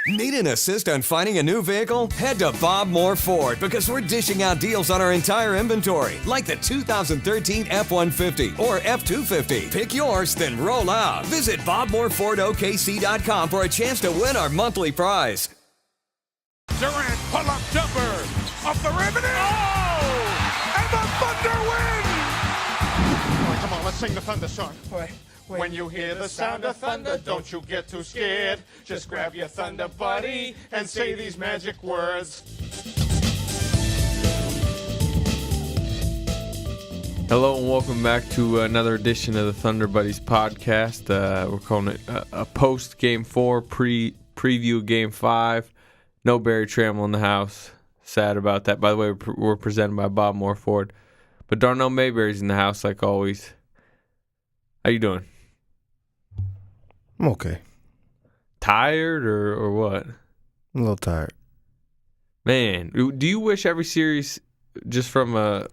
Need an assist on finding a new vehicle? Head to Bob Moore Ford because we're dishing out deals on our entire inventory, like the 2013 F-150 or F-250. Pick yours, then roll out. Visit BobMooreFordOKC.com for a chance to win our monthly prize. Durant, pull-up jumper, off the rim, and and the Thunder win! All right, come on, let's sing the Thunder song. When you hear the sound of thunder, don't you get too scared. Just grab your Thunder buddy and say these magic words. Hello and welcome back to another edition of the Thunder Buddies podcast. We're calling it a post-Game 4 preview of Game 5. No Barry Trammell in the house. Sad about that. By the way, we're presented by Bob Moore Ford. But Darnell Mayberry's in the house like always. How you doing? I'm okay. Tired or what? I'm a little tired. Man, do you wish every series, just from a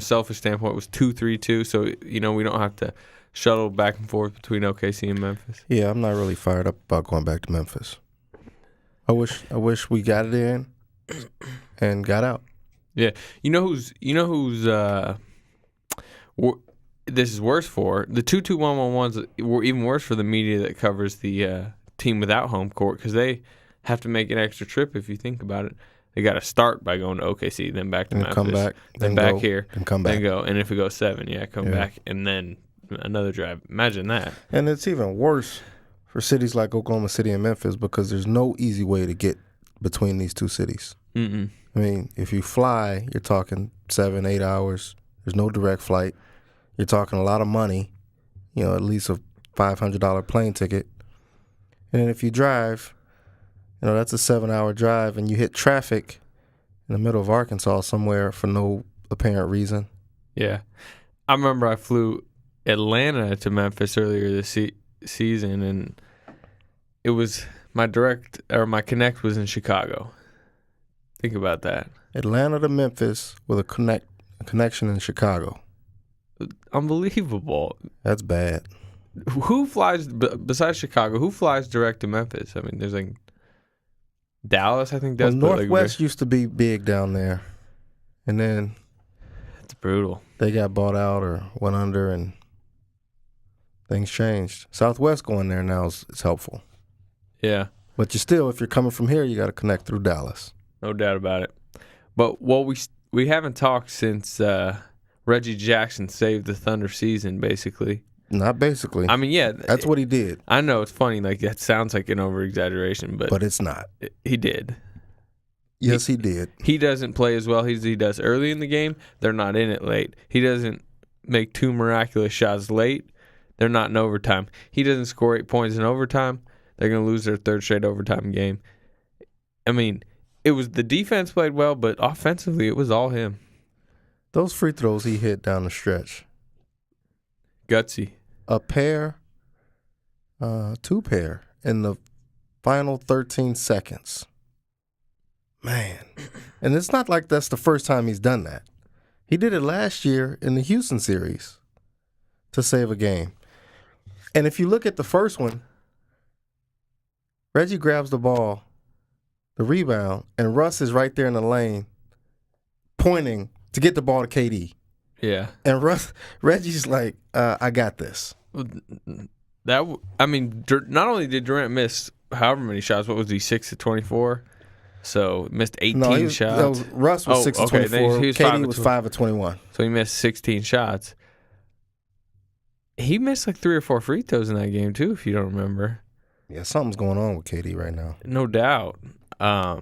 selfish standpoint, was 2-3-2, so we don't have to shuttle back and forth between OKC and Memphis? Yeah, I'm not really fired up about going back to Memphis. I wish we got it in and got out. Yeah, you know who's this is worse for? The 2-2-1-1-1s were even worse for the media that covers the team without home court because they have to make an extra trip. If you think about it, they got to start by going to OKC, then back to Memphis, come back, then back go, here, and come back, then go. And if it goes 7, come back, and then another drive. Imagine that. And it's even worse for cities like Oklahoma City and Memphis because there's no easy way to get between these two cities. Mm-mm. I mean, if you fly, you're talking 7-8 hours. There's no direct flight. You're talking a lot of money, at least a $500 plane ticket. And then if you drive, that's a 7-hour drive, and you hit traffic in the middle of Arkansas somewhere for no apparent reason. Yeah. I remember I flew Atlanta to Memphis earlier this season, and it was my connect was in Chicago. Think about that. Atlanta to Memphis with a connection in Chicago. Unbelievable. That's bad. Who flies, besides Chicago, who flies direct to Memphis? I mean, there's like Dallas, I think does. Northwest used to be big down there. And then it's brutal. They got bought out or went under and things changed. Southwest going there now is helpful. Yeah. But if you're coming from here, you got to connect through Dallas. No doubt about it. But we haven't talked since Reggie Jackson saved the Thunder season, basically. Not basically. I mean, yeah. That's what he did. I know it's funny. Like, that sounds like an over-exaggeration, but it's not. He did. Yes, he did. He doesn't play as well as he does early in the game. They're not in it late. He doesn't make 2 miraculous shots late. They're not in overtime. He doesn't score 8 points in overtime. They're going to lose their 3rd straight overtime game. I mean, it was the defense played well, but offensively, it was all him. Those free throws he hit down the stretch. Gutsy. A pair, 2 pair in the final 13 seconds. Man. And it's not like that's the first time he's done that. He did it last year in the Houston series to save a game. And if you look at the first one, Reggie grabs the ball, the rebound, and Russ is right there in the lane pointing to get the ball to KD. Yeah. And Reggie's like, I got this. Not only did Durant miss however many shots, what was he, 6 of 24? So missed 18 shots. Russ was 6 of 24. KD was 5 of 21. So he missed 16 shots. He missed like 3 or 4 free throws in that game too, if you don't remember. Yeah, something's going on with KD right now. No doubt. I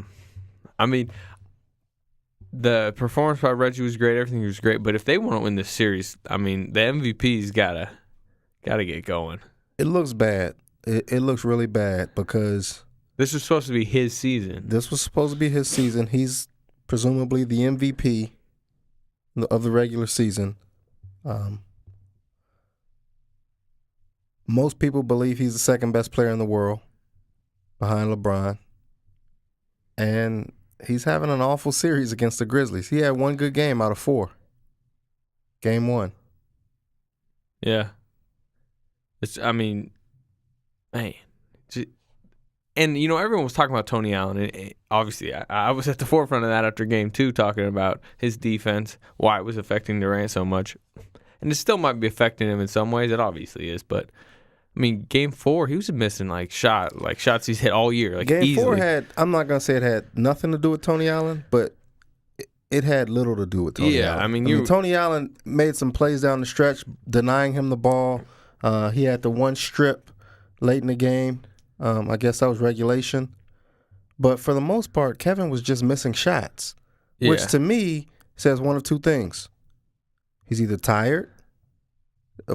mean, the performance by Reggie was great. Everything was great. But if they want to win this series, I mean, the MVP's gotta get going. It looks bad. It looks really bad because this was supposed to be his season. This was supposed to be his season. He's presumably the MVP of the regular season. Most people believe he's the second best player in the world behind LeBron. And he's having an awful series against the Grizzlies. He had 1 good game out of 4. Game 1. Yeah. Man. And, everyone was talking about Tony Allen. And obviously, I was at the forefront of that after Game 2, talking about his defense, why it was affecting Durant so much. And it still might be affecting him in some ways. It obviously is. But, Game 4, he was missing, shots he's hit all year. Game easily. 4 I'm not going to say it had nothing to do with Tony Allen, but it had little to do with Tony Allen. Tony Allen made some plays down the stretch, denying him the ball. He had the one strip late in the game. I guess that was regulation. But for the most part, Kevin was just missing shots, which to me says one of two things. He's either tired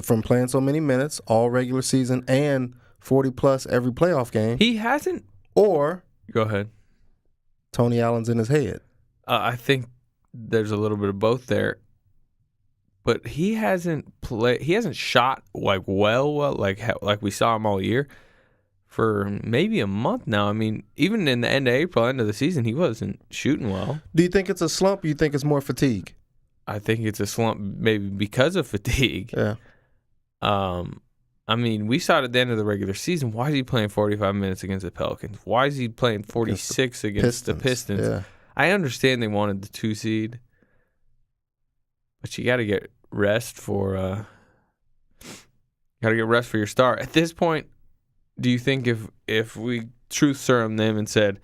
from playing so many minutes all regular season and 40-plus every playoff game. He hasn't. Or. Go ahead. Tony Allen's in his head. I think there's a little bit of both there. But he hasn't shot like we saw him all year. For maybe a month now. Even in the end of April, end of the season, he wasn't shooting well. Do you think it's a slump or you think it's more fatigue? I think it's a slump maybe because of fatigue. Yeah. We saw it at the end of the regular season. Why is he playing 45 minutes against the Pelicans? Why is he playing 46 against the Pistons? Yeah. I understand they wanted the 2 seed, but you got to get rest for your star. At this point, do you think if we truth serum them and said,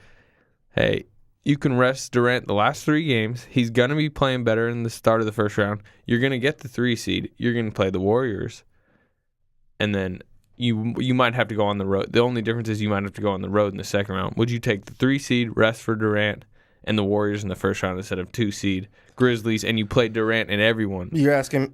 hey, you can rest Durant the last 3 games, he's going to be playing better in the start of the first round, you're going to get the 3 seed, you're going to play the Warriors, and then you might have to go on the road. The only difference is you might have to go on the road in the second round. Would you take the 3 seed, rest for Durant, and the Warriors in the first round instead of 2 seed Grizzlies, and you play Durant and everyone? You're asking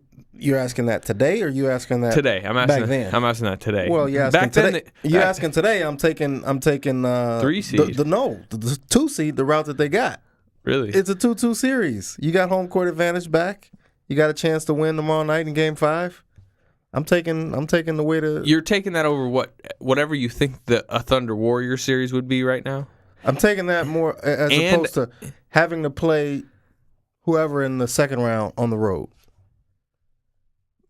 that today, or you asking that today? I'm asking back then. I'm asking that today. Well, you're asking today. You're asking today. I'm taking 3 seed. The 2 seed, the route that they got. Really? It's a 2-2 series. You got home court advantage back. You got a chance to win tomorrow night in Game 5. I'm taking the way to. You're taking that over whatever you think a Thunder Warrior series would be right now. I'm taking that more opposed to having to play whoever in the second round on the road.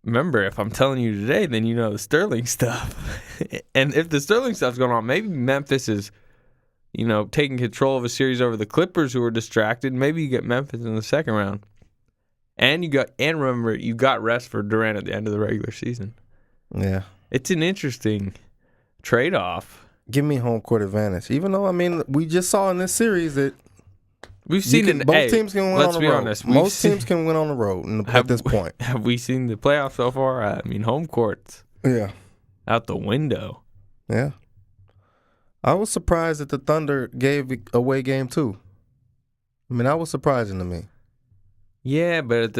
Remember, if I'm telling you today, then you know the Sterling stuff. And if the Sterling stuff's going on, maybe Memphis is, taking control of a series over the Clippers who are distracted. Maybe you get Memphis in the second round. And remember, you got rest for Durant at the end of the regular season. Yeah. It's an interesting trade-off. Give me home court advantage. Even though, we just saw in this series that we've seen both teams can win on the road. Honest, most teams can win on the road at this point. Have we seen the playoffs so far? Home court's out the window. Yeah. I was surprised that the Thunder gave away Game 2. That was surprising to me. Yeah, but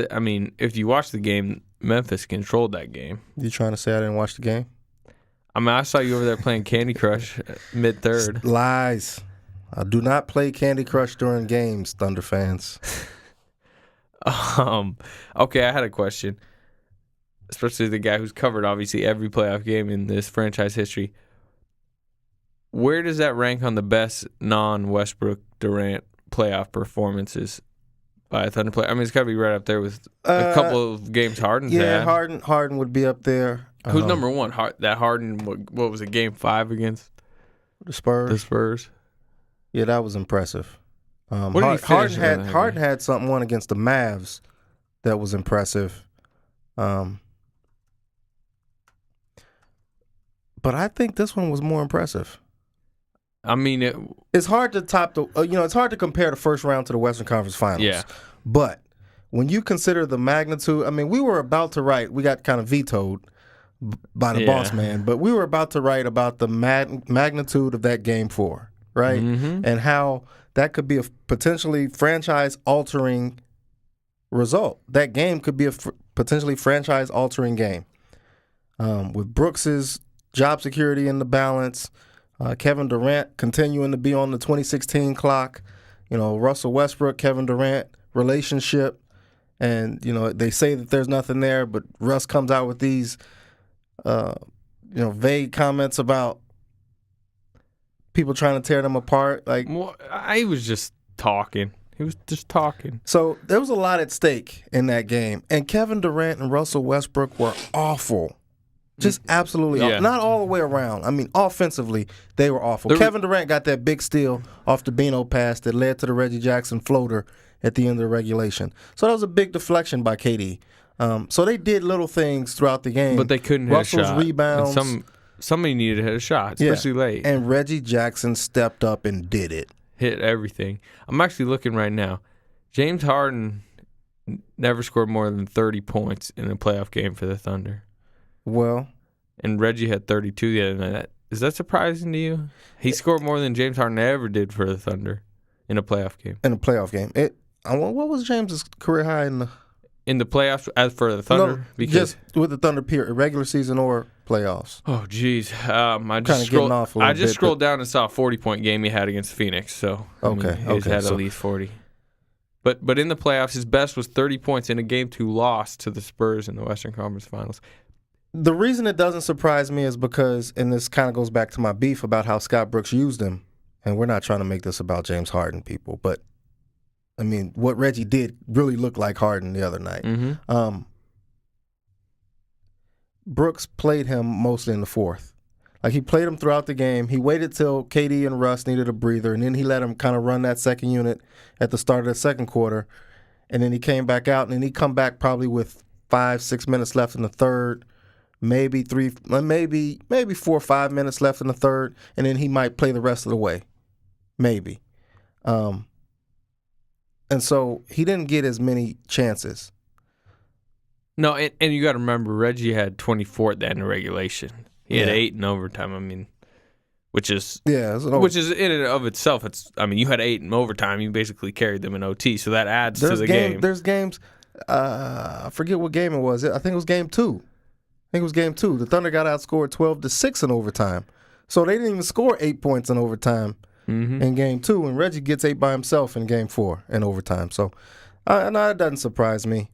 if you watch the game, Memphis controlled that game. You trying to say I didn't watch the game? I saw you over there playing Candy Crush mid-third. Lies. I do not play Candy Crush during games, Thunder fans. Okay, I had a question. Especially the guy who's covered, obviously, every playoff game in this franchise history. Where does that rank on the best non-Westbrook Durant playoff performances by a Thunder player? It's got to be right up there with a couple of games Harden's had. Harden would be up there. Who's number one? That Harden, what was it, Game 5 against the Spurs? Yeah, that was impressive. Harden had something won against the Mavs that was impressive. But I think this one was more impressive. It's hard to top it's hard to compare the first round to the Western Conference Finals. Yeah. But when you consider the magnitude, we were about to write, we got kind of vetoed by the boss man, but we were about to write about the magnitude of that Game 4, right? Mm-hmm. And how that could be a potentially franchise-altering result. That game could be a potentially franchise-altering game. With Brooks's job security in the balance, Kevin Durant continuing to be on the 2016 clock, Russell Westbrook, Kevin Durant relationship, and they say that there's nothing there, but Russ comes out with these vague comments about people trying to tear them apart. He was just talking. So there was a lot at stake in that game, and Kevin Durant and Russell Westbrook were awful Just absolutely awful. Not all the way around. I mean, offensively, they were awful. Kevin Durant got that big steal off the Beano pass that led to the Reggie Jackson floater at the end of the regulation. So that was a big deflection by KD. So they did little things throughout the game. But they couldn't hit Russell's a shot. rebounds. And somebody needed to hit a shot, especially late. And Reggie Jackson stepped up and did it. Hit everything. I'm actually looking right now. James Harden never scored more than 30 points in a playoff game for the Thunder. Well, and Reggie had 32 the other night. Is that surprising to you? He scored more than James Harden ever did for the Thunder in a playoff game. In a playoff game. What was James's career high in the playoffs as for the Thunder? No, because just with the Thunder period, regular season or playoffs. Oh, geez. I just scrolled down and saw a 40-point game he had against Phoenix. So he's had at least 40. But in the playoffs, his best was 30 points in a game 2 loss to the Spurs in the Western Conference Finals. The reason it doesn't surprise me is because, and this kind of goes back to my beef about how Scott Brooks used him, and we're not trying to make this about James Harden, people, but, I mean, what Reggie did really looked like Harden the other night. Mm-hmm. Brooks played him mostly in the fourth. Like, he played him throughout the game. He waited till KD and Russ needed a breather, and then he let him kind of run that second unit at the start of the second quarter, and then he came back out, and then he come back probably with 5-6 minutes left in the third, maybe 4 or 5 minutes left in the third, and then he might play the rest of the way, maybe. And so he didn't get as many chances. No, and you got to remember, Reggie had 24 at the end of regulation. He had 8 in overtime. I mean, which is in and of itself. You had 8 in overtime. You basically carried them in OT, so that adds to the game. There's games. I forget what game it was. I think it was game 2. The Thunder got outscored 12-6 in overtime. So they didn't even score 8 points in overtime in game 2, and Reggie gets 8 by himself in game 4 in overtime. So no, it doesn't surprise me.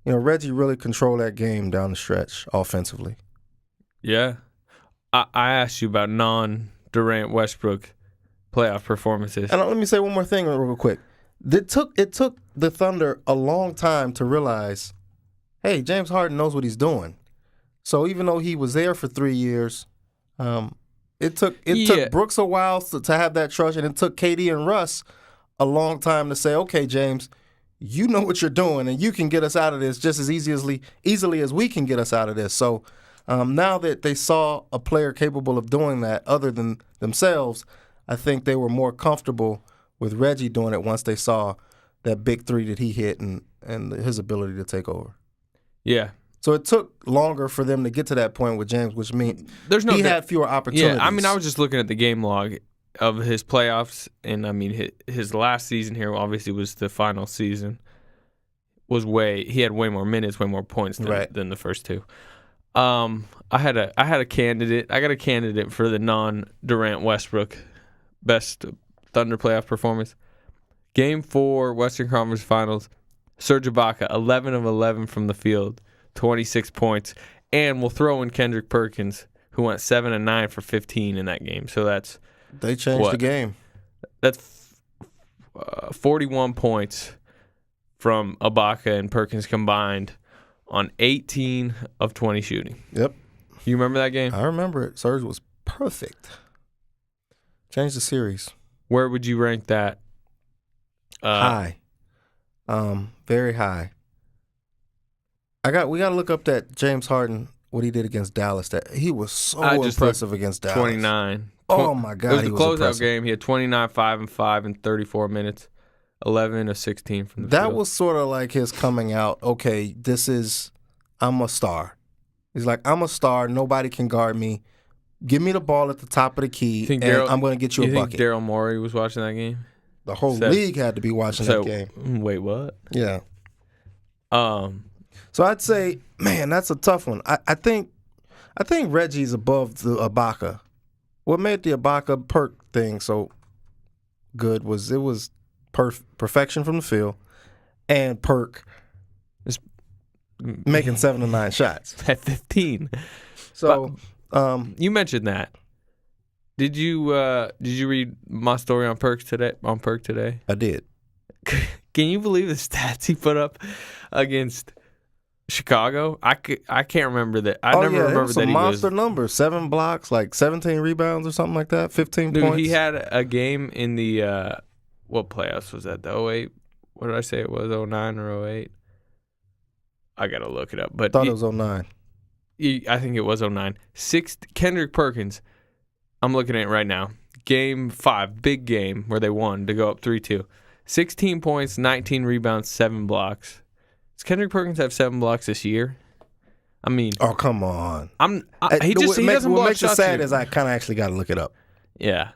Reggie really controlled that game down the stretch offensively. Yeah. I asked you about non-Durant Westbrook playoff performances. And let me say one more thing real quick. It took the Thunder a long time to realize, hey, James Harden knows what he's doing. So even though he was there for 3 years, it took Brooks a while to have that trust, and it took KD and Russ a long time to say, okay, James, you know what you're doing, and you can get us out of this just as easily as we can get us out of this. So now that they saw a player capable of doing that other than themselves, I think they were more comfortable with Reggie doing it once they saw that big 3 that he hit and his ability to take over. Yeah. So it took longer for them to get to that point with James, which means he had fewer opportunities. Yeah, I was just looking at the game log of his playoffs, and his last season here obviously was the final season. He had way more minutes, way more points than the first 2. I had a candidate. I got a candidate for the non-Durant Westbrook best Thunder playoff performance. Game 4, Western Conference Finals. Serge Ibaka, 11 of 11 from the field, 26 points, and we'll throw in Kendrick Perkins, who went 7 and 9 for 15 in that game. So they changed the game. That's 41 points from Ibaka and Perkins combined on 18 of 20 shooting. Yep. You remember that game? I remember it. Serge was perfect. Changed the series. Where would you rank that? High. Very high. We got to look up that James Harden, what he did against Dallas. That he was so impressive against Dallas. 29. Oh my God, it was the closeout game. He had 29, 5 and 5 in 34 minutes. 11 of 16 from the field. That was sort of like his coming out. Okay, I'm a star. He's like, I'm a star. Nobody can guard me. Give me the ball at the top of the key, and I'm going to get you a bucket. You think Daryl Morey was watching that game? The whole league had to be watching that game. Wait, what? Yeah. So I'd say, man, that's a tough one. I think Reggie's above the Ibaka. What made the Ibaka Perk thing so good was perfection from the field, and Perk making 7 to 9 shots at 15. So you mentioned that. Did you read my story on Perk today? I did. Can you believe the stats he put up against Chicago? I can't remember that. I never It remember was that some he was. monster numbers, 7 blocks, like 17 rebounds or something like that, 15 Dude, points. he had a game in the what playoffs was that? The 08? What did I say it was? 09 or 08? I got to look it up. But Thought it was 09. I think it was 09. Kendrick Perkins, I'm looking at it right now. Game 5, big game where they won to go up 3-2. 16 points, 19 rebounds, 7 blocks. Does Kendrick Perkins have 7 blocks this year? I mean, oh, come on. He doesn't what block makes it shots sad here. is I kind of actually got to look it up. Yeah.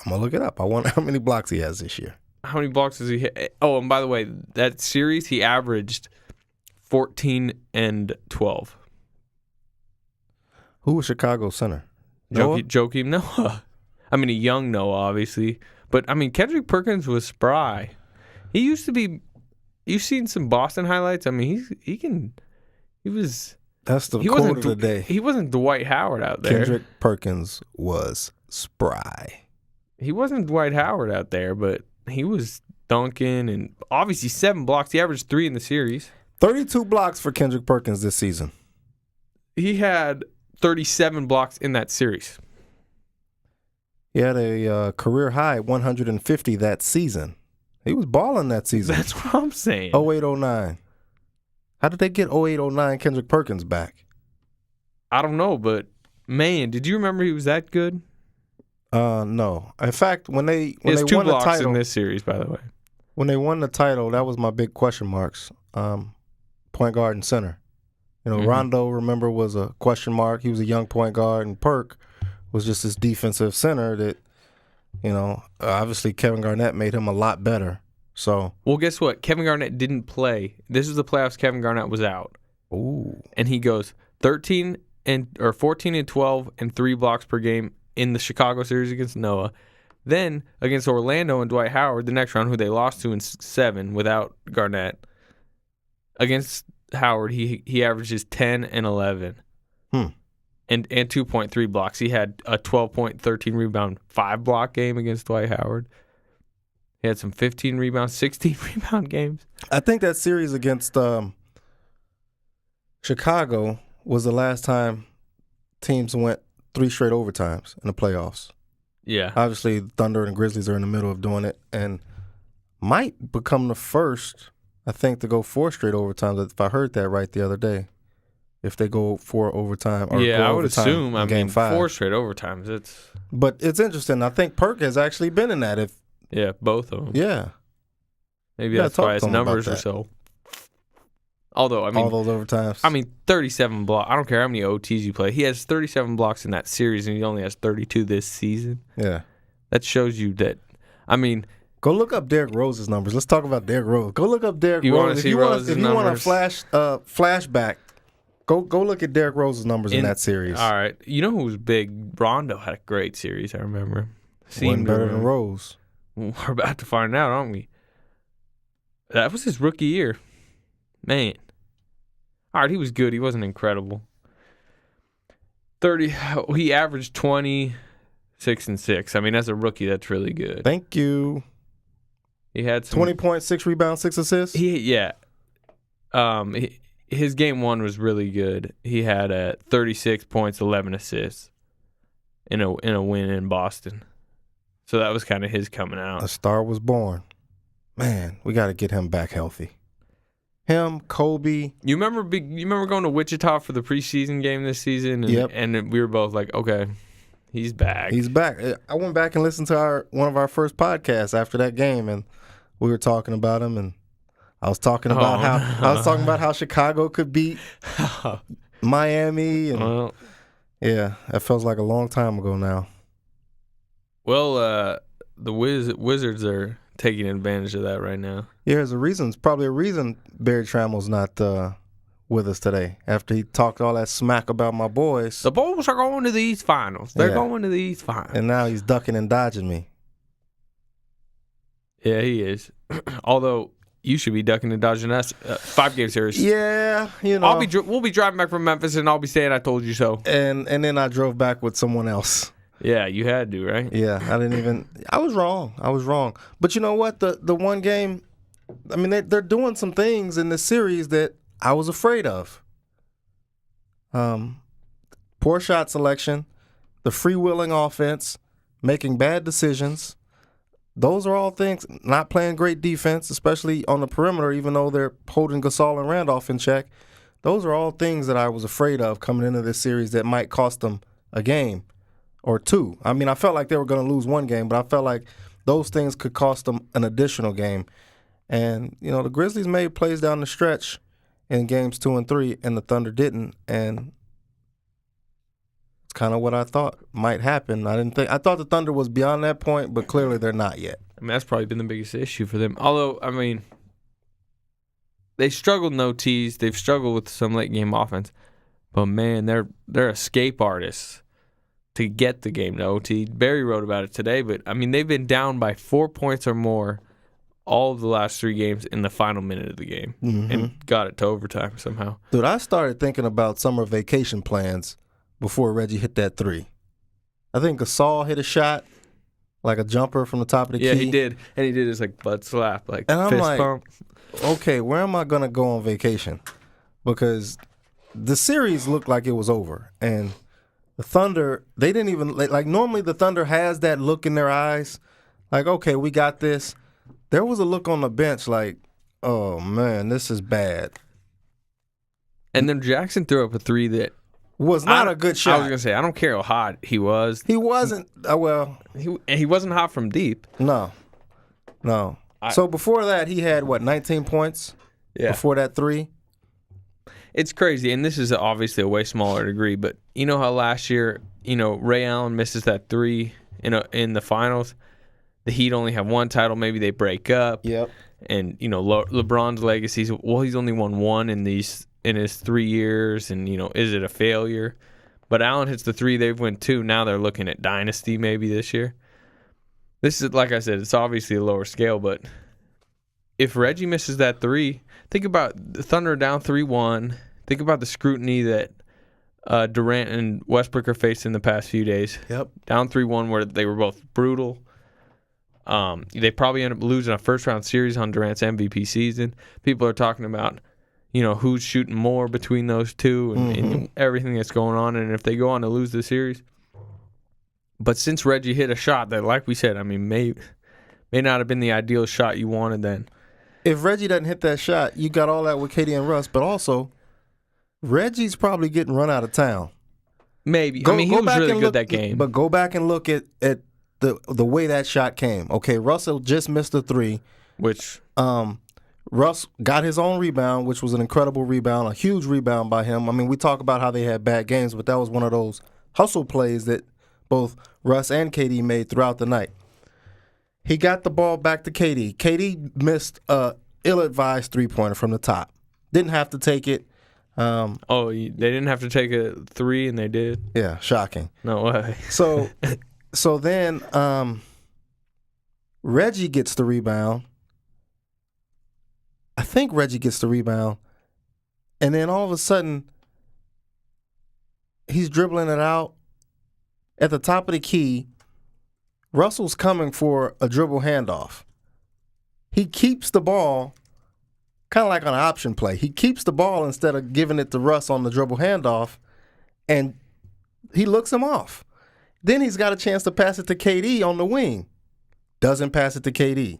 I'm going to look it up. I wonder how many blocks he has this year. How many blocks does he hit? Oh, and by the way, that series he averaged 14 and 12. Who was Chicago's center? Noah? Joakim Noah. I mean, a young Noah, obviously. But, I mean, Kendrick Perkins was spry. He used to be... You've seen some Boston highlights? I mean, he was... That's the quote of the day. He wasn't Dwight Howard out there. Kendrick Perkins was spry. He wasn't Dwight Howard out there, but he was dunking. And obviously 7 blocks. He averaged 3 in the series. 32 blocks for Kendrick Perkins this season. He had 37 blocks in that series. He had a career high 150 that season. He was balling that season. That's what I'm saying. 08-09. How did they get 08-09 Kendrick Perkins back? I don't know, but man, did you remember he was that good? No. In fact, when they He has 2 won the blocks title in this series, by the way. when they won the title, that was my big question marks. Point guard and center. You know, Rondo, remember, was a question mark. He was a young point guard, and Perk was just this defensive center that, you know, obviously Kevin Garnett made him a lot better. So, Well, guess what? Kevin Garnett didn't play. This is the playoffs. Kevin Garnett was out, ooh, and he goes 14 and 12 and 3 blocks per game in the Chicago series against Noah. Then against Orlando and Dwight Howard, the next round, who they lost to in 7 without Garnett. Against Howard, he averages 10 and 11. And 2.3 blocks. He had a 12-point, 13 rebound, 5 block game against Dwight Howard. He had some 15 rebounds, 16 rebound games. I think that series against Chicago was the last time teams went 3 straight overtimes in the playoffs. Yeah. Obviously, Thunder and Grizzlies are in the middle of doing it, and might become the first, I think, to go 4 straight overtimes. If I heard that right the other day, if they go 4 overtime or Yeah, go I would overtime assume. in I Game mean, 5. 4 straight overtimes. But it's interesting. I think Perk has actually been in that. Yeah, both of them. Yeah, Maybe Yeah, that's talk why to his him about numbers are that. so. Although, I mean, all those overtimes. 37 blocks. I don't care how many OTs you play. He has 37 blocks in that series, and he only has 32 this season. Yeah. That shows you that. I mean, Go look up Derrick Rose's numbers. Let's talk about Derrick Rose. Go look up Derrick You Rose. wanna see Rose's if you want a numbers? flashback, go look at Derrick Rose's numbers in that series. All right. You know who was big? Rondo had a great series, I remember. Wasn't better than Rose. We're about to find out, aren't we? That was his rookie year. Man. All right, he was good. He wasn't incredible. He averaged 26 and 6. I mean, as a rookie, that's really good. Thank you. He had some 20.6 rebounds, 6 assists. His game 1 was really good. He had 36 points, 11 assists in a win in Boston. So that was kind of his coming out. A star was born. Man, we got to get him back healthy. Him, Kobe. You remember going to Wichita for the preseason game this season? And, Yep. And we were both like, okay, he's back. He's back. I went back and listened to one of our first podcasts after that game, and we were talking about him, and I was talking about how Chicago could beat Miami, and Well, yeah, that feels like a long time ago now. the Wizards are taking advantage of that right now. Yeah, there's a reason. It's probably a reason Barry Trammell's not with us today after he talked all that smack about my boys, The Bulls are going to these finals. They're Yeah. going to these finals. and now he's ducking and dodging me. Yeah, he is. Although you should be ducking and dodging us. 5-game series. Yeah, you know. We'll be driving back from Memphis, and I'll be saying I told you so. and then I drove back with someone else. Yeah, you had to, right? Yeah, I was wrong. But you know what? The one game, I mean, they're doing some things in this series that I was afraid of. Poor shot selection, the freewheeling offense, making bad decisions. Those are all things. Not playing great defense, especially on the perimeter, even though they're holding Gasol and Randolph in check. Those are all things that I was afraid of coming into this series that might cost them a game or two. I mean, I felt like they were going to lose one game, but I felt like those things could cost them an additional game. And, the Grizzlies made plays down the stretch in games 2 and 3, and the Thunder didn't. And it's kind of what I thought might happen. I thought the Thunder was beyond that point, but clearly they're not yet. I mean, that's probably been the biggest issue for them. Although, I mean, they struggled in OTs. They've struggled with some late game offense. But, man, they're escape artists to get the game to OT. Barry wrote about it today, but, I mean, they've been down by 4 points or more all of the last 3 games in the final minute of the game and got it to overtime somehow. Dude, I started thinking about summer vacation plans before Reggie hit that 3. I think Gasol hit a shot, like a jumper from the top of the key. Yeah, he did. And he did his, butt slap, and I'm fist like, bump. Okay, where am I going to go on vacation? Because the series looked like it was over. And the Thunder, they didn't even, normally the Thunder has that look in their eyes. Like, okay, we got this. There was a look on the bench like, oh, man, this is bad. And then Jackson threw up a 3 that was not a good shot. I was going to say, I don't care how hot he was. He wasn't, He wasn't hot from deep. No. So before that, he had, 19 points? Yeah. Before that 3? It's crazy, and this is obviously a way smaller degree, but you know how last year, Ray Allen misses that 3 in the finals? The Heat only have 1 title. Maybe they break up. Yep. And, LeBron's legacy, he's only won 1 in his 3 years, and, is it a failure? But Allen hits the 3, they've won 2. Now they're looking at dynasty maybe this year. This is, like I said, it's obviously a lower scale, but if Reggie misses that 3, think about the Thunder down 3-1. Think about the scrutiny that Durant and Westbrook are facing the past few days. Yep. Down 3-1 where they were both brutal. They probably end up losing a first-round series on Durant's MVP season. People are talking about, who's shooting more between those two and everything that's going on, and if they go on to lose the series. But since Reggie hit a shot that, like we said, I mean, may not have been the ideal shot you wanted then. If Reggie doesn't hit that shot, you got all that with KD and Russ, but also Reggie's probably getting run out of town. Maybe. He was really good that game. But go back and look at the way that shot came. Okay, Russell just missed a 3. Which Russ got his own rebound, which was an incredible rebound, a huge rebound by him. I mean, we talk about how they had bad games, but that was one of those hustle plays that both Russ and KD made throughout the night. He got the ball back to KD. KD missed a ill-advised 3-pointer from the top. Didn't have to take it. They didn't have to take a 3, and they did? Yeah, shocking. No way. So then Reggie gets the rebound. I think Reggie gets the rebound. And then all of a sudden, he's dribbling it out. At the top of the key, Russell's coming for a dribble handoff. He keeps the ball, kind of like on an option play. He keeps the ball instead of giving it to Russ on the dribble handoff, and he looks him off. Then he's got a chance to pass it to KD on the wing. Doesn't pass it to KD.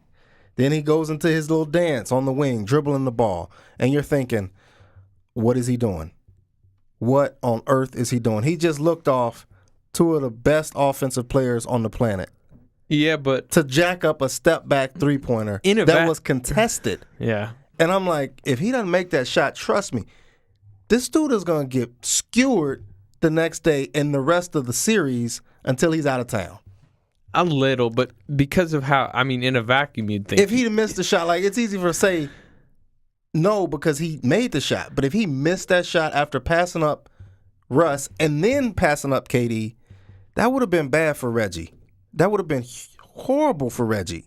Then he goes into his little dance on the wing, dribbling the ball. And you're thinking, what is he doing? What on earth is he doing? He just looked off 2 of the best offensive players on the planet. Yeah, but to jack up a step-back 3-pointer that was contested. Yeah. And I'm like, if he doesn't make that shot, trust me, this dude is going to get skewered the next day and the rest of the series until he's out of town. A little, but because of how, in a vacuum, you'd think. If he missed the shot, it's easy for to say no because he made the shot. But if he missed that shot after passing up Russ and then passing up KD, that would have been bad for Reggie. That would have been horrible for Reggie.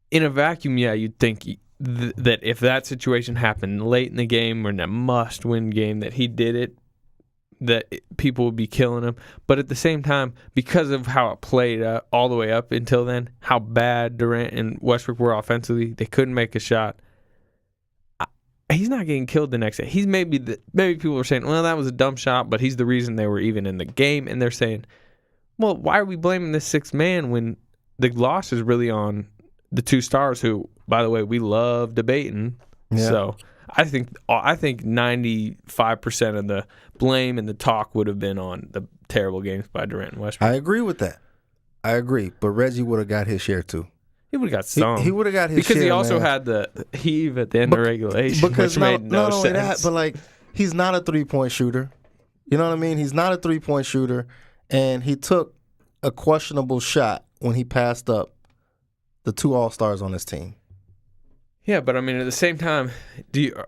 In a vacuum, yeah, you'd think that if that situation happened late in the game or in a must-win game, that he did it, that people would be killing him. But at the same time, because of how it played all the way up until then, how bad Durant and Westbrook were offensively, they couldn't make a shot. he's not getting killed the next day. He's maybe people are saying, well, that was a dumb shot, but he's the reason they were even in the game. And they're saying, well, why are we blaming this sixth man when the loss is really on the two stars who, by the way, we love debating. Yeah. So I think 95% of the blame and the talk would have been on the terrible games by Durant and Westbrook. I agree with that. I agree. But Reggie would have got his share too. He would have got some. He would have got his because share. Because he also man. had the heave at the end of regulation, which made no sense. Only that, but like he's not a 3-point shooter. You know what I mean? He's not a 3-point shooter, and he took a questionable shot when he passed up the two All-Stars on his team. Yeah, but I mean, at the same time,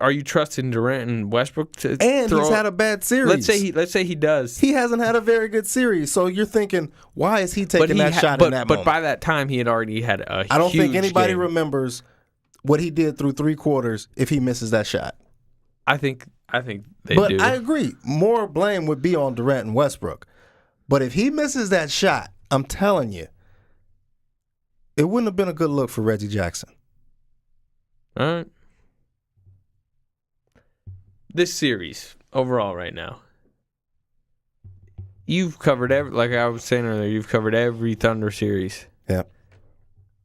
are you trusting Durant and Westbrook to And throw? He's had a bad series. Let's say he does. He hasn't had a very good series. So you're thinking, why is he taking that shot in that moment? But by that time, he had already had a I don't huge think anybody game. remembers what he did through 3 quarters if he misses that shot. I think they but do. I agree. More blame would be on Durant and Westbrook. But if he misses that shot, I'm telling you, it wouldn't have been a good look for Reggie Jackson. All right. This series overall right now, you've covered like I was saying earlier, you've covered every Thunder series. Yep.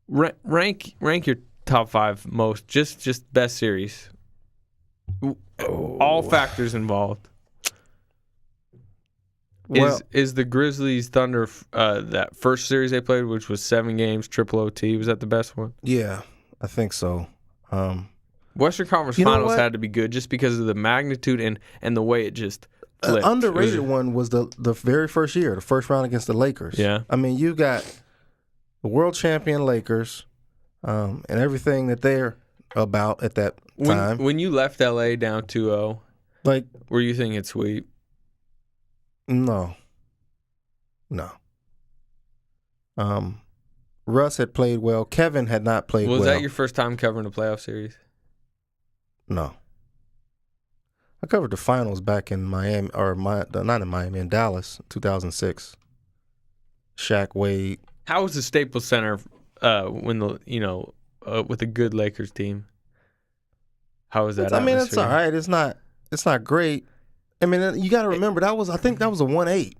Rank your top 5 most, just best series. All factors involved. Well, is the Grizzlies Thunder that first series they played, which was 7 games, triple OT, was that the best one? Yeah, I think so. Western Conference Finals had to be good just because of the magnitude and the way it just flipped. An underrated one was the very first year, the first round against the Lakers. Yeah. I mean, you got the world champion Lakers and everything that they're about at that time. When you left L.A. down 2-0, like, were you thinking sweep? No. Russ had played well. Kevin had not played well. Was that your first time covering a playoff series? No. I covered the finals back in Miami, not in Miami, in Dallas, 2006. Shaq, Wade. How was the Staples Center when with a good Lakers team? How was that? I mean, it's all right. It's not great. I mean, you got to remember I think that was a 1-8.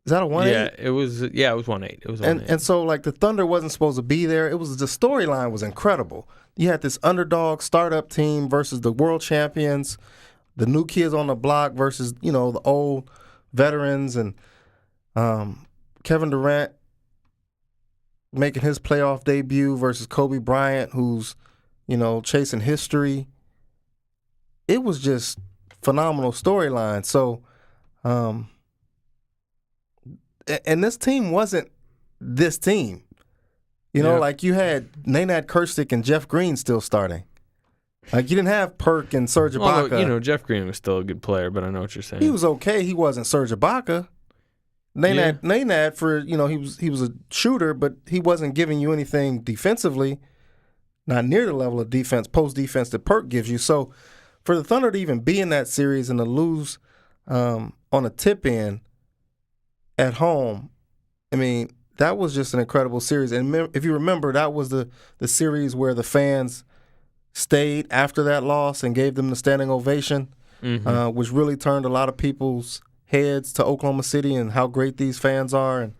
Is that a 1-8? Yeah, it was. Yeah, it was 1-8. It was 1-8. And so like the Thunder wasn't supposed to be there. It was the storyline was incredible. You had this underdog startup team versus the world champions, the new kids on the block versus the old veterans, and Kevin Durant making his playoff debut versus Kobe Bryant, who's chasing history. It was just phenomenal storyline. So, and this team wasn't this team. Like you had Nenad Kirstic and Jeff Green still starting. Like you didn't have Perk and Serge Ibaka. Although, Jeff Green was still a good player, but I know what you're saying. He was okay. He wasn't Serge Ibaka. Nenad for he was a shooter, but he wasn't giving you anything defensively. Not near the level of post defense that Perk gives you. So, for the Thunder to even be in that series and to lose on a tip-in at home, I mean, that was just an incredible series. And if you remember, that was the series where the fans stayed after that loss and gave them the standing ovation, which really turned a lot of people's heads to Oklahoma City and how great these fans are. And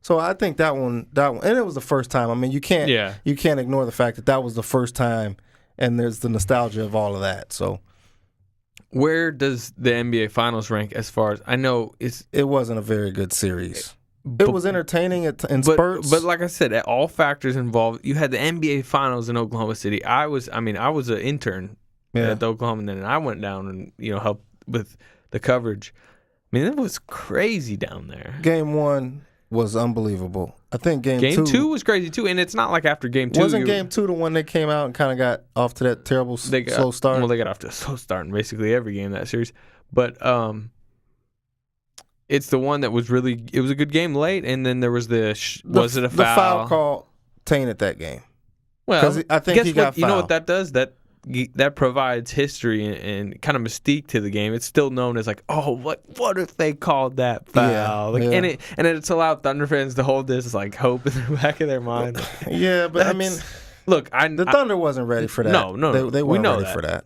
so I think that one, and it was the first time. I mean, you can't ignore the fact that was the first time, and there's the nostalgia of all of that. So, where does the NBA Finals rank as far as I know? It wasn't a very good series. It was entertaining in spurts. But like I said, all factors involved. You had the NBA Finals in Oklahoma City. I was an intern at the Oklahoma, and I went down and helped with the coverage. I mean, it was crazy down there. Game 1 was unbelievable. I think game 2 was crazy too, and it's not like after game 2. Wasn't game 2 the one that came out and kind of got off to that terrible slow start? Well, they got off to a slow start in basically every game of that series. But it's the one that was it was a good game late, and then there was was it a foul? The foul call tainted that game. Well, I think he got fouled. You know what that does? That provides history and kind of mystique to the game. It's still known as like, oh, what if they called that foul? And it's allowed Thunder fans to hold this like hope in the back of their mind. Yeah, but I mean, Look, the Thunder wasn't ready for that. No. They weren't ready for that.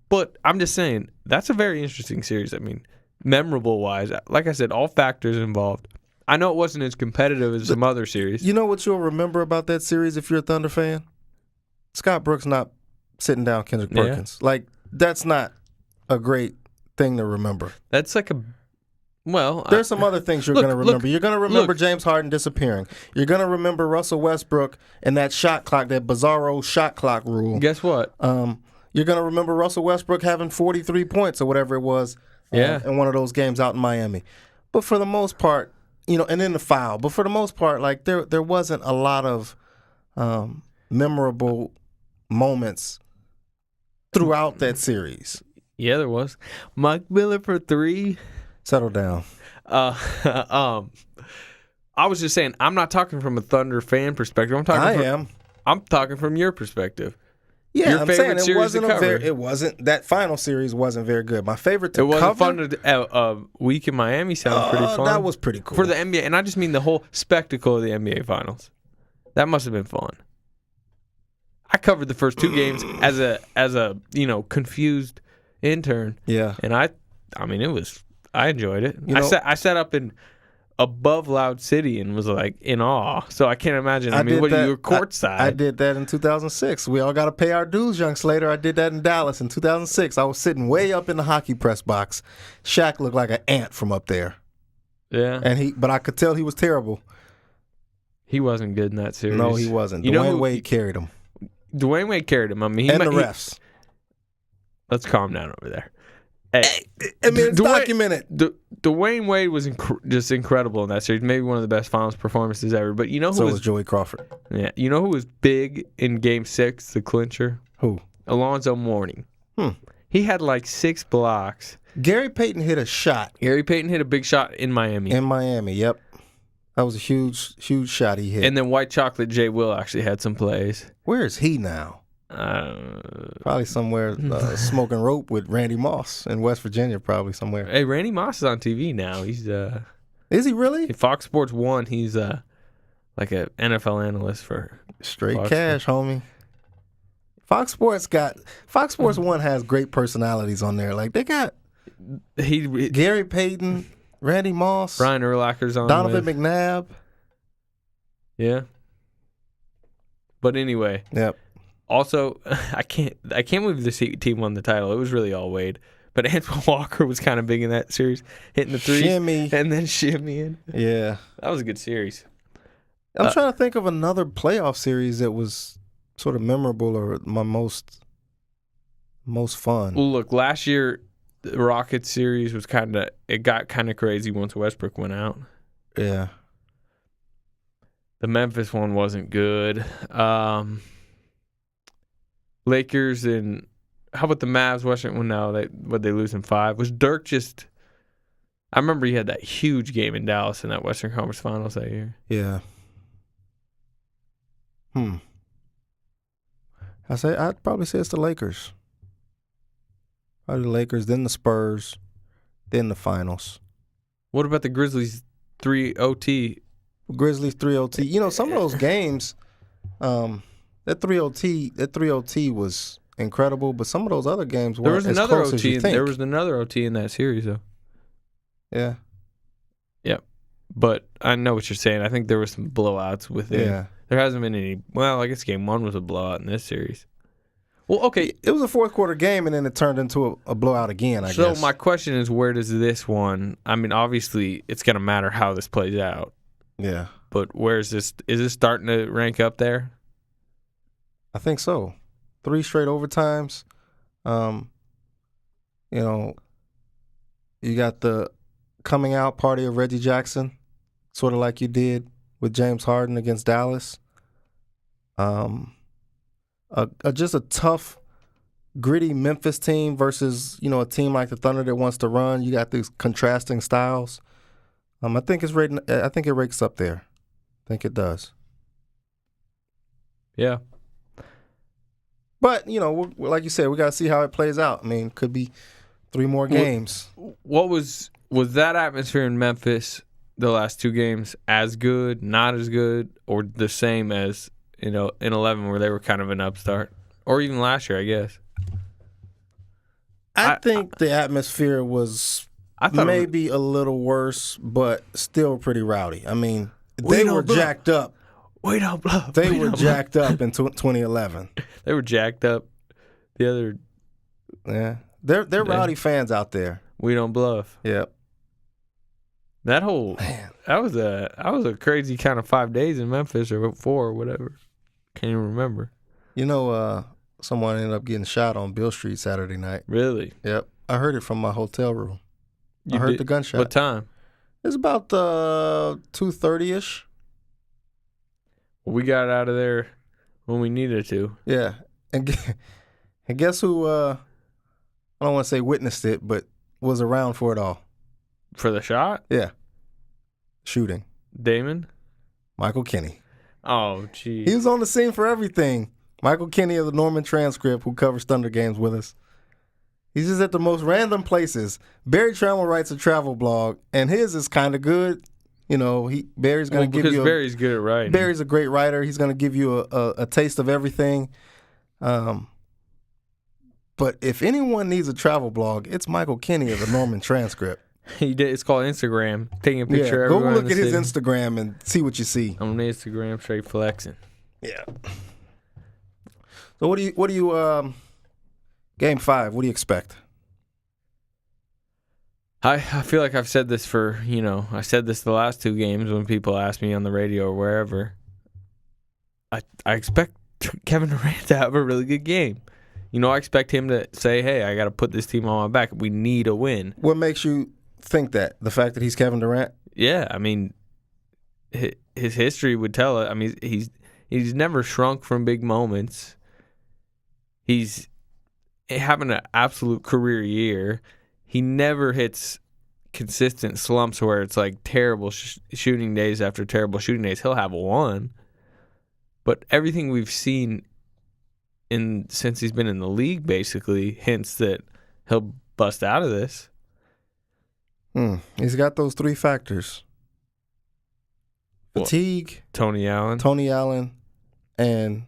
But I'm just saying, that's a very interesting series. I mean, memorable-wise, like I said, all factors involved. I know it wasn't as competitive as some other series. You know what you'll remember about that series if you're a Thunder fan? Scott Brooks not sitting down Kendrick Perkins. Like, that's not a great thing to remember. That's like a... Well, there's some other things you're going to remember. You're going to remember James Harden disappearing. You're going to remember Russell Westbrook and that shot clock, that bizarro shot clock rule. Guess what? You're going to remember Russell Westbrook having 43 points or whatever it was in one of those games out in Miami. But for the most part, and then the foul. But for the most part, like there wasn't a lot of memorable moments throughout that series. Yeah, there was. Mike Miller for 3. Settle down. I was just saying, I'm not talking from a Thunder fan perspective. I'm talking from your perspective. Yeah, your I'm favorite saying series it wasn't that final series wasn't very good. My favorite to cover. It wasn't cover, fun. A week in Miami sounds pretty fun. That was pretty cool for the NBA, and I just mean the whole spectacle of the NBA Finals. That must have been fun. I covered the first 2 games as a confused intern. Yeah, and I mean it was. I enjoyed it. I sat up in above Loud City and was like in awe. So I can't imagine. You were courtside. I did that in 2006. We all got to pay our dues, young Slater. I did that in Dallas in 2006. I was sitting way up in the hockey press box. Shaq looked like an ant from up there. Yeah, but I could tell he was terrible. He wasn't good in that series. No, he wasn't. Dwayne Wade carried him. Dwayne Wade carried him. I mean, and the refs. Let's calm down over there. Hey, I mean, it's documented. Dwayne Wade was just incredible in that series. Maybe one of the best finals performances ever. But you know who was Joey Crawford. Yeah, you know who was big in Game 6, the clincher? Who? Alonzo Mourning. He had like 6 blocks. Gary Payton hit a shot. Gary Payton hit a big shot in Miami. Yep. That was a huge shot he hit. And then White Chocolate J. Will actually had some plays. Where is he now? Probably somewhere smoking rope with Randy Moss in West Virginia, probably somewhere. Hey, Randy Moss is on TV now. He's Is he really? Fox Sports 1, he's like an NFL analyst for straight Fox cash, homie. Fox Sports 1 has great personalities on there. Like they got Gary Payton, Randy Moss, Brian Urlacher's on Donovan McNabb. Yeah. But anyway. Yep. Also, I can't believe this team won the title. It was really all Wade. But Antoine Walker was kind of big in that series, hitting the threes shimmy and then shimmying. Yeah. That was a good series. I'm trying to think of another playoff series that was sort of memorable or my most fun. Well, look, last year the Rockets series was got kind of crazy once Westbrook went out. Yeah. The Memphis one wasn't good. Lakers and how about the Mavs? Washington? Now they lose in 5. Was Dirk just? I remember he had that huge game in Dallas in that Western Conference Finals that year. Yeah. I'd probably say it's the Lakers. Probably the Lakers, then the Spurs, then the finals. What about the Grizzlies 3 OT? Grizzlies 3 OT. Some of those games. That 3 OT was incredible, but some of those other games weren't as close as you think. There was another OT in that series, though. Yeah. Yep. But I know what you're saying. I think there were some blowouts within. Yeah. There hasn't been any. Well, I guess Game 1 was a blowout in this series. Well, okay. It was a fourth quarter game, and then it turned into a blowout again, I guess. So my question is, where does this one? I mean, obviously, it's going to matter how this plays out. Yeah. But where is this? Is this starting to rank up there? I think so. 3 straight overtimes. You got the coming out party of Reggie Jackson, sort of like you did with James Harden against Dallas. Just a tough, gritty Memphis team versus a team like the Thunder that wants to run. You got these contrasting styles. I think it ranks up there. I think it does. Yeah. But, like you said, we got to see how it plays out. I mean, could be 3 more games. What was that atmosphere in Memphis the last 2 games as good, not as good, or the same as in 11 where they were kind of an upstart, or even last year, I guess. I think the atmosphere was maybe a little worse, but still pretty rowdy. I mean, they were jacked up. We don't bluff. They were jacked up in 2011. They were jacked up. The other, yeah, they're rowdy fans out there. We don't bluff. Yep. That was a crazy kind of 5 days in Memphis, or 4 or whatever. Can't even remember. Someone ended up getting shot on Beale Street Saturday night. Really? Yep. I heard it from my hotel room. I heard the gunshot. What time? It was about 2:30ish. We got out of there when we needed to. Yeah. And guess who, I don't want to say witnessed it, but was around for it all. For the shot? Yeah. Shooting. Damon? Michael Kinney. Oh, gee. He was on the scene for everything. Michael Kinney of the Norman Transcript, who covers Thunder games with us. He's just at the most random places. Barry Trammell writes a travel blog, and his is kind of good. Barry's going to give you. Because Barry's good at writing. Barry's a great writer. He's going to give you a taste of everything. But if anyone needs a travel blog, it's Michael Kinney of the Norman Transcript. He did. It's called Instagram. Taking a picture of everyone. Go look at his Instagram and see what you see. I'm on Instagram, straight flexing. Yeah. So what do you Game 5, what do you expect? I feel like I've said this I said this the last 2 games when people ask me on the radio or wherever. I expect Kevin Durant to have a really good game. I expect him to say, hey, I got to put this team on my back. We need a win. What makes you think that? The fact that he's Kevin Durant? Yeah, I mean, his history would tell it. I mean, he's never shrunk from big moments. He's having an absolute career year. He never hits consistent slumps where it's like terrible shooting days after terrible shooting days. He'll have one. But everything we've seen since he's been in the league basically hints that he'll bust out of this. He's got those 3 factors. Fatigue, Tony Allen, and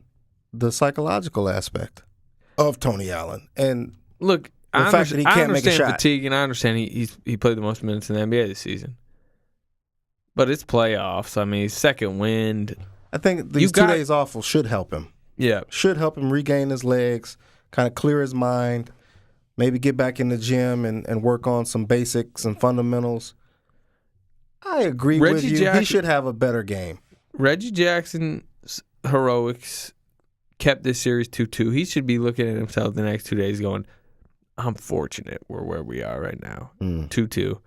the psychological aspect of Tony Allen. And look, the fact that he can't make a shot. Fatigue, and I understand he played the most minutes in the NBA this season. But it's playoffs. I mean, second wind. I think these 2 days off should help him. Yeah. Should help him regain his legs, kind of clear his mind, maybe get back in the gym and work on some basics and fundamentals. I agree with you. He should have a better game. Reggie Jackson's heroics kept this series 2-2. He should be looking at himself the next 2 days going, I'm fortunate we're where we are right now. 2-2.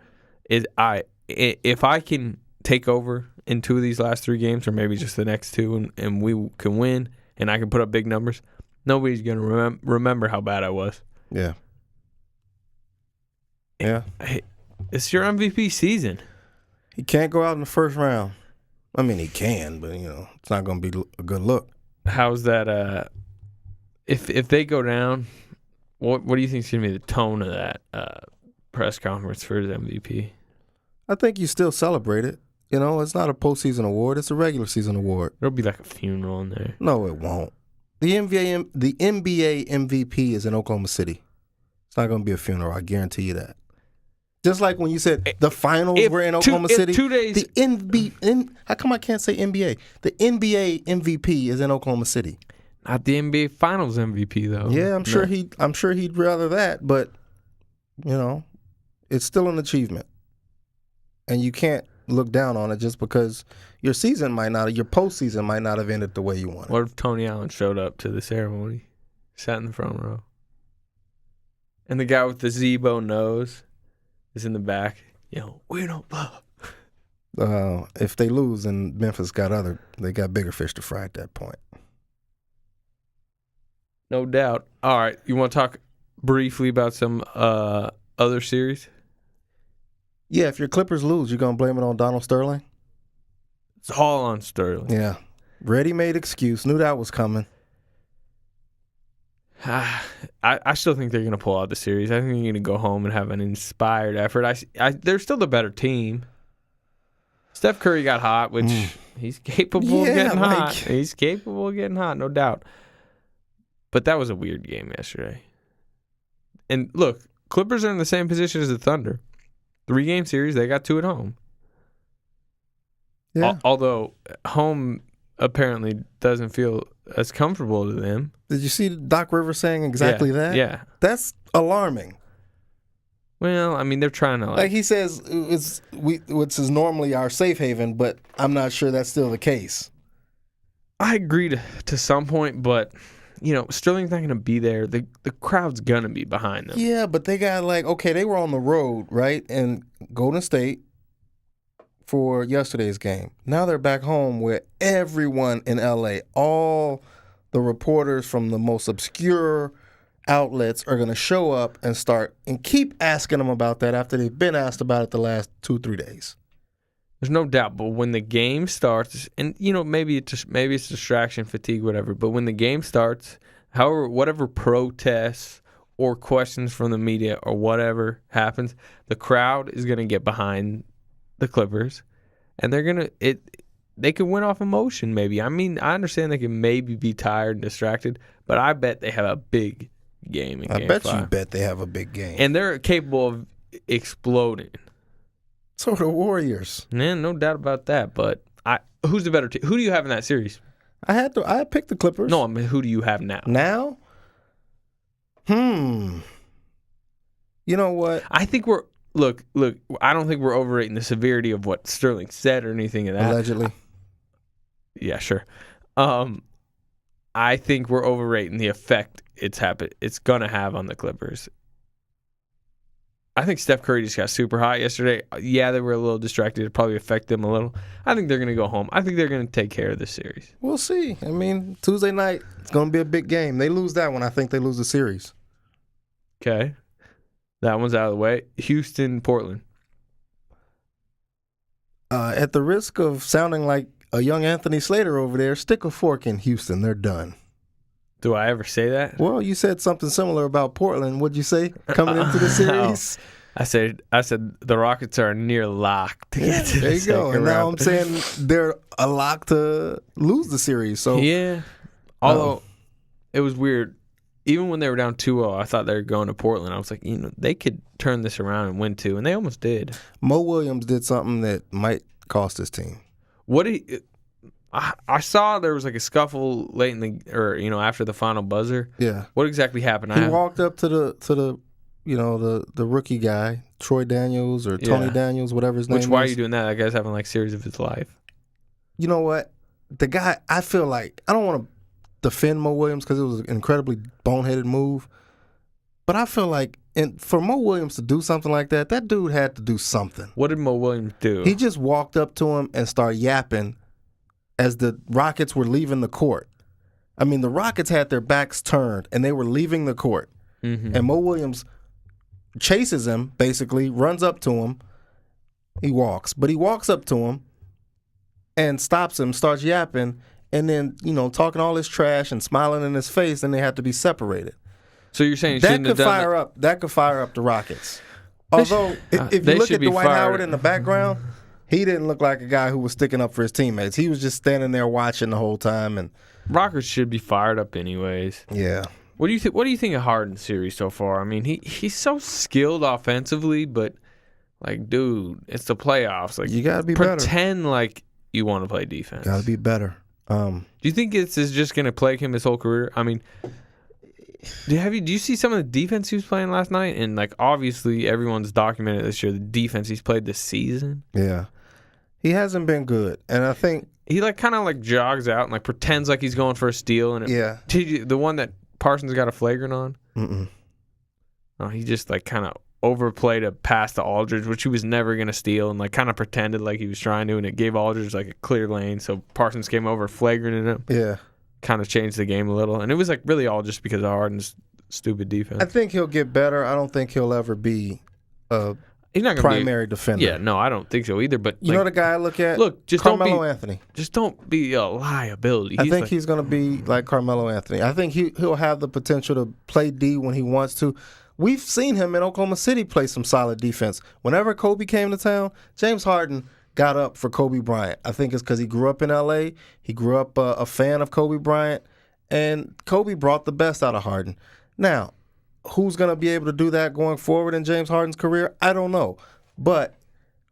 If I can take over in 2 of these last 3 games, or maybe just the next 2, and we can win, and I can put up big numbers, nobody's going to remember how bad I was. Yeah. Yeah. It's your MVP season. He can't go out in the first round. I mean, he can, but, it's not going to be a good look. How's that? If they go down, what do you think is going to be the tone of that press conference for his MVP? I think you still celebrate it. It's not a postseason award. It's a regular season award. There'll be like a funeral in there. No, it won't. The NBA MVP is in Oklahoma City. It's not going to be a funeral. I guarantee you that. Just like when you said the finals were in Oklahoma City. 2 days. The how come I can't say NBA? The NBA MVP is in Oklahoma City. Not the NBA Finals MVP though. Yeah, I'm sure he'd rather that, but it's still an achievement, and you can't look down on it just because your postseason might not have ended the way you wanted. What if Tony Allen showed up to the ceremony, sat in the front row, and the guy with the Zebo nose is in the back? We don't bluff. If they lose, and Memphis they got bigger fish to fry at that point. No doubt. All right, you want to talk briefly about some other series? Yeah, if your Clippers lose, you're going to blame it on Donald Sterling? It's all on Sterling. Yeah. Ready-made excuse. Knew that was coming. I still think they're going to pull out the series. I think they're going to go home and have an inspired effort. They're still the better team. Steph Curry got hot, which He's capable of getting hot. He's capable of getting hot, no doubt. But that was a weird game yesterday. And look, Clippers are in the same position as the Thunder. 3-game series, they got 2 at home. Yeah. Although home apparently doesn't feel as comfortable to them. Did you see Doc Rivers saying exactly that? Yeah. That's alarming. Well, I mean, they're trying to like he says, which is normally our safe haven, but I'm not sure that's still the case. I agree to some point, but Sterling's not going to be there. The crowd's going to be behind them. Yeah, but they got they were on the road, right, in Golden State for yesterday's game. Now they're back home where everyone in L.A., all the reporters from the most obscure outlets are going to show up and keep asking them about that after they've been asked about it the last 2-3 days. There's no doubt, but when the game starts, and maybe it's distraction, fatigue, whatever, but when the game starts, whatever protests or questions from the media or whatever happens, the crowd is going to get behind the Clippers, and they could win off emotion maybe. I mean, I understand they can maybe be tired and distracted, but I bet they have a big game in Game 5. You bet they have a big game. And they're capable of exploding. So are the Warriors. Man, no doubt about that. But who's the better team? Who do you have in that series? I picked the Clippers. No, I mean, who do you have now? Now? You know what? I think look, I don't think we're overrating the severity of what Sterling said or anything of that. Allegedly. Yeah, sure. I think we're overrating the effect it's going to have on the Clippers. I think Steph Curry just got super hot yesterday. Yeah, they were a little distracted. It probably affected them a little. I think they're going to go home. I think they're going to take care of this series. We'll see. I mean, Tuesday night, it's going to be a big game. They lose that one, I think they lose the series. Okay. That one's out of the way. Houston, Portland. At the risk of sounding like a young Anthony Slater over there, stick a fork in Houston. They're done. Do I ever say that? Well, you said something similar about Portland. What'd you say coming into the series? I said the Rockets are near lock to get to there the you go. And now I'm saying they're a lock to lose the series. So yeah. Although it was weird. Even when they were down 2-0, I thought they were going to Portland. I was like, they could turn this around and win 2, and they almost did. Mo Williams did something that might cost his team. I saw there was like a scuffle late after the final buzzer. Yeah. What exactly happened? He walked up to the rookie guy, Troy Daniels or Tony Daniels, whatever his name is. Why are you doing that? That guy's having series of his life. You know what? The guy, I feel like, I don't want to defend Mo Williams because it was an incredibly boneheaded move, but I feel like for Mo Williams to do something like that, that dude had to do something. What did Mo Williams do? He just walked up to him and started yapping as the Rockets were leaving the court. I mean, the Rockets had their backs turned, and they were leaving the court. Mm-hmm. And Mo Williams chases him, basically, runs up to him. He walks up to him and stops him, starts yapping, and then, talking all this trash and smiling in his face, and they have to be separated. So you're saying that could fire up the Rockets. Although, if you look at Dwight Howard in the background, he didn't look like a guy who was sticking up for his teammates. He was just standing there watching the whole time. And Rockets should be fired up anyways. Yeah. What do you think? What do you think of Harden's series so far? I mean, he's so skilled offensively, but dude, it's the playoffs. You gotta be better. Pretend like you want to play defense. Gotta be better. Do you think this is just gonna plague him his whole career? I mean, do you see some of the defense he was playing last night? And obviously everyone's documented this year the defense he's played this season. Yeah, he hasn't been good, and I think he kind of jogs out and pretends like he's going for a steal. And the one that Parsons got a flagrant on. Oh, he just kind of overplayed a pass to Aldridge, which he was never gonna steal, and kind of pretended like he was trying to, and it gave Aldridge a clear lane. So Parsons came over, flagranted him. Yeah. Kind of changed the game a little, and it was really all just because of Harden's stupid defense. I think he'll get better. I don't think he'll ever be a primary defender. Yeah, no, I don't think so either. But you know the guy I look at? Look, just Carmelo Anthony. Just don't be a liability. I think he's going to be like Carmelo Anthony. I think he'll have the potential to play D when he wants to. We've seen him in Oklahoma City play some solid defense. Whenever Kobe came to town, James Harden got up for Kobe Bryant. I think it's because he grew up in L.A. He grew up a fan of Kobe Bryant, and Kobe brought the best out of Harden. Now, who's going to be able to do that going forward in James Harden's career? I don't know. But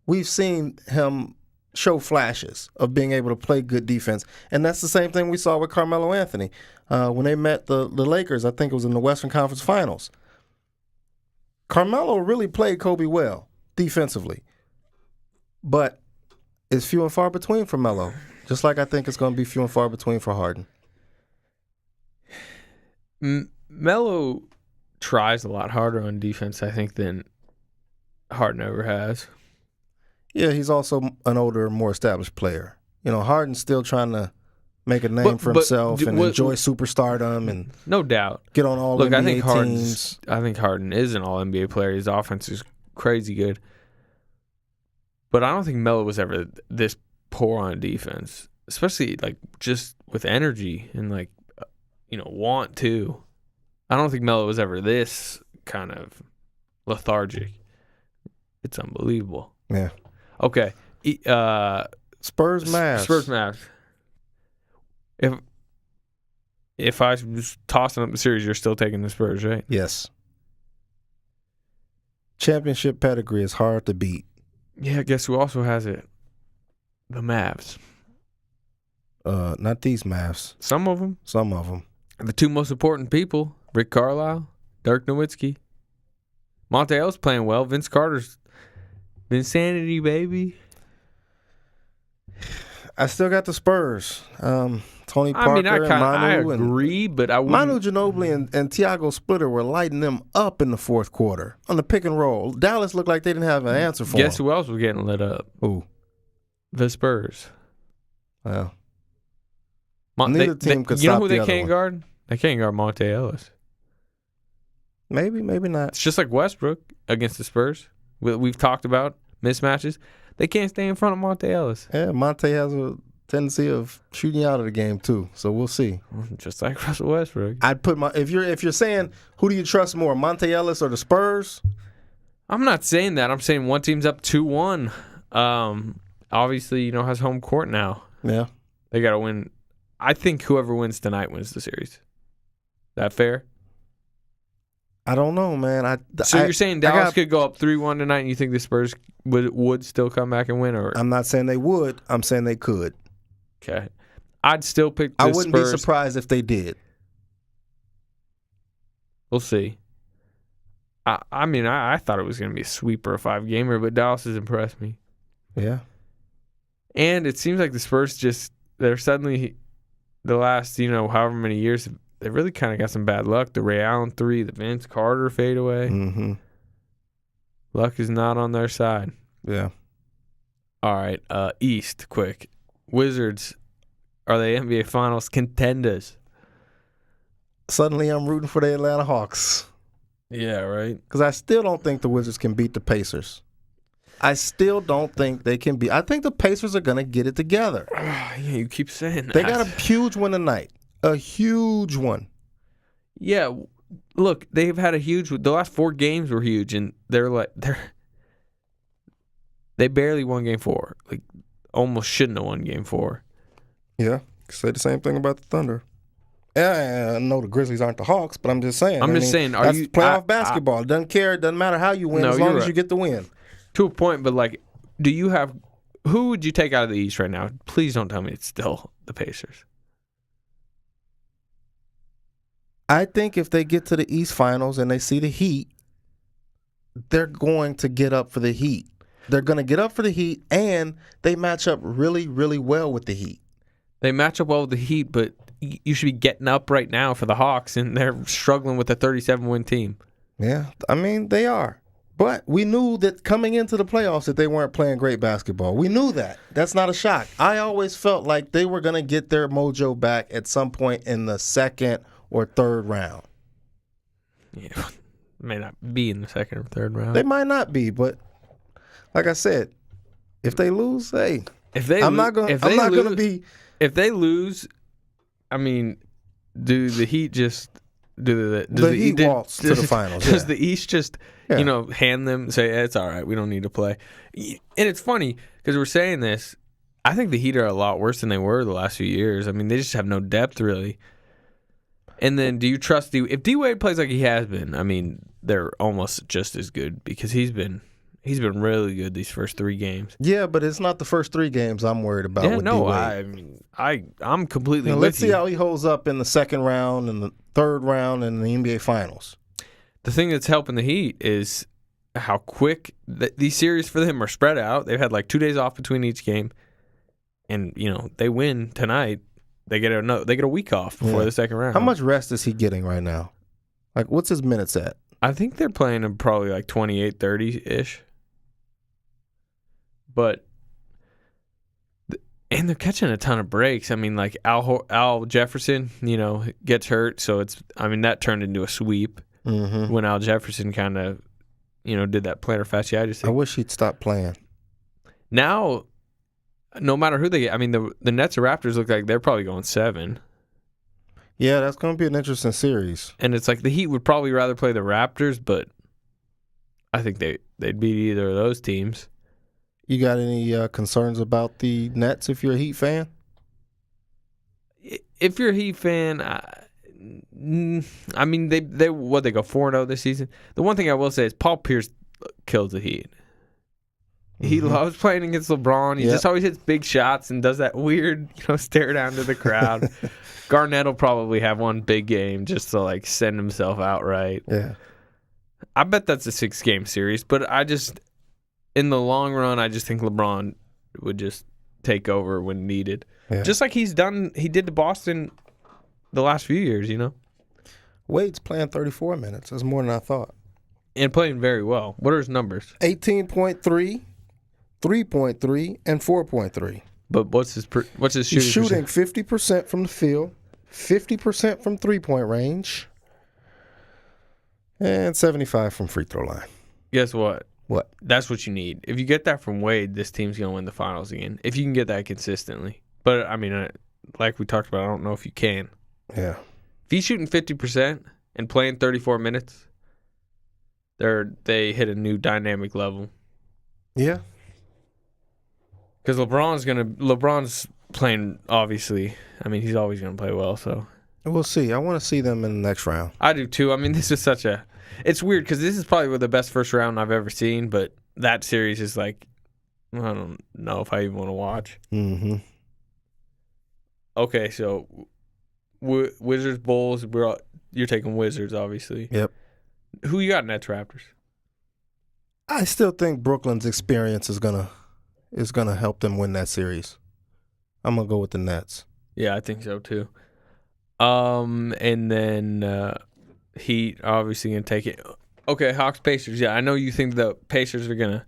we've seen him show flashes of being able to play good defense. And that's the same thing we saw with Carmelo Anthony. When they met the Lakers, I think it was in the Western Conference Finals. Carmelo really played Kobe well defensively. But it's few and far between for Melo. Just like I think it's going to be few and far between for Harden. Melo tries a lot harder on defense, I think, than Harden ever has. Yeah, he's also an older, more established player. Harden's still trying to make a name for himself and enjoy superstardom and no doubt get on all NBA teams. I think Harden is an all-NBA player. His offense is crazy good. But I don't think Melo was ever this poor on defense, especially just with energy and want to. I don't think Melo was ever this kind of lethargic. It's unbelievable. Yeah. Okay. Spurs Mavs. If I was tossing up the series, you're still taking the Spurs, right? Yes. Championship pedigree is hard to beat. Yeah, guess who also has it? The Mavs. Not these Mavs. Some of them. The two most important people, Rick Carlisle, Dirk Nowitzki. Monte Ellis playing well. Vince Carter's insanity, baby. I still got the Spurs. Tony Parker and Manu. I agree, but I wouldn't. Manu Ginobili and Tiago Splitter were lighting them up in the fourth quarter on the pick and roll. Dallas looked like they didn't have an answer for Guess them. who else was getting lit up? Who? The Spurs. Well, neither team could stop the other one. You know who they can't guard? They can't guard Monte Ellis. Maybe not. It's just like Westbrook against the Spurs. We've talked about mismatches. They can't stay in front of Monte Ellis. Yeah, Monte has a tendency of shooting out of the game too. So we'll see. Just like Russell Westbrook. I'd put if you're saying who do you trust more, Monte Ellis or the Spurs? I'm not saying that. I'm saying one team's up 2-1. Obviously, has home court now. Yeah, they got to win. I think whoever wins tonight wins the series. That fair? I don't know, man. You're saying Dallas could go up 3-1 tonight, and you think the Spurs would still come back and win? Or I'm not saying they would. I'm saying they could. Okay. I'd still pick the Spurs. I wouldn't be surprised if they did. We'll see. I thought it was going to be a sweeper, a 5-gamer, but Dallas has impressed me. Yeah. And it seems like the Spurs they're suddenly, the last, however many years, they really kind of got some bad luck. The Ray Allen 3, the Vince Carter fadeaway. Mm-hmm. Luck is not on their side. Yeah. All right. East, quick. Wizards, are they NBA Finals contenders? Suddenly I'm rooting for the Atlanta Hawks. Yeah, right. Because I still don't think the Wizards can beat the Pacers. I still don't think they can beat. I think the Pacers are going to get it together. Yeah, you keep saying that. They got a huge one tonight. A huge one. Yeah, look, they've had the last 4 games were huge, and they barely won game 4. Almost shouldn't have won game 4. Yeah, say the same thing about the Thunder. I know the Grizzlies aren't the Hawks, but I'm just saying. Saying, that's playoff basketball. It doesn't care. It doesn't matter how you win as long as you get the win. To a point, but who would you take out of the East right now? Please don't tell me it's still the Pacers. I think if they get to the East Finals and they see the Heat, they're going to get up for the Heat. They're going to get up for the Heat, and they match up really, really well with the Heat. They match up well with the Heat, but you should be getting up right now for the Hawks, and they're struggling with a 37-win team. Yeah, they are. But we knew that coming into the playoffs that they weren't playing great basketball. We knew that. That's not a shock. I always felt like they were going to get their mojo back at some point in the second or third round. Yeah, may not be in the second or third round. They might not be, but like I said, if they lose, hey, if they lose, do the Heat just does the Heat waltz to the finals? Does the East just hand them, say it's all right, we don't need to play? And it's funny because we're saying this. I think the Heat are a lot worse than they were the last few years. I mean, they just have no depth really. And then, do you trust if D Wade plays like he has been? I mean, they're almost just as good because he's been really good these first 3 games. Yeah, but it's not the first 3 games I'm worried about. Yeah, with no, D-Wade. I mean, I'm completely. Now, with let's see you. how he holds up in the second round and the third round and the NBA Finals. The thing that's helping the Heat is how quick these series for them are spread out. They've had like 2 days off between each game, and they win tonight. They get a week off before the second round. How much rest is he getting right now? Like, what's his minutes at? I think they're playing him probably like 28, 30-ish. But and they're catching a ton of breaks. I mean, like Al Jefferson, gets hurt, so that turned into a sweep when Al Jefferson kind of, did that plantar fasciitis thing. I wish he'd stop playing. Now, no matter who they get, I mean, the Nets or Raptors look like they're probably going 7. Yeah, that's going to be an interesting series. And it's like the Heat would probably rather play the Raptors, but I think they'd beat either of those teams. You got any concerns about the Nets if you're a Heat fan? If you're a Heat fan, I mean, they go 4-0 this season. The one thing I will say is Paul Pierce kills the Heat. He loves playing against LeBron. He just always hits big shots and does that weird, stare down to the crowd. Garnett will probably have one big game just to like send himself outright. Yeah, I bet that's a 6-game series, but in the long run, I just think LeBron would just take over when needed. Yeah. Just like he did to Boston the last few years, Wade's playing 34 minutes. That's more than I thought. And playing very well. What are his numbers? 18.3, 3.3, and 4.3. But what's his shooting? He's shooting 50% from the field, 50% from three-point range, and 75 from free throw line. Guess what? What? That's what you need. If you get that from Wade, this team's going to win the finals again. If you can get that consistently. But, I mean, like we talked about, I don't know if you can. Yeah. If he's shooting 50% and playing 34 minutes, they hit a new dynamic level. Yeah. Because LeBron's playing, obviously. I mean, he's always going to play well, so. We'll see. I want to see them in the next round. I do, too. I mean, this is it's weird because this is probably the best first round I've ever seen, but that series is like, I don't know if I even want to watch. Mm-hmm. Okay, so Wizards, Bulls, you're taking Wizards, obviously. Yep. Who you got, Nets, Raptors? I still think Brooklyn's experience is gonna help them win that series. I'm gonna go with the Nets. Yeah, I think so too. And then Heat obviously gonna take it. Okay, Hawks, Pacers. Yeah, I know you think the Pacers are gonna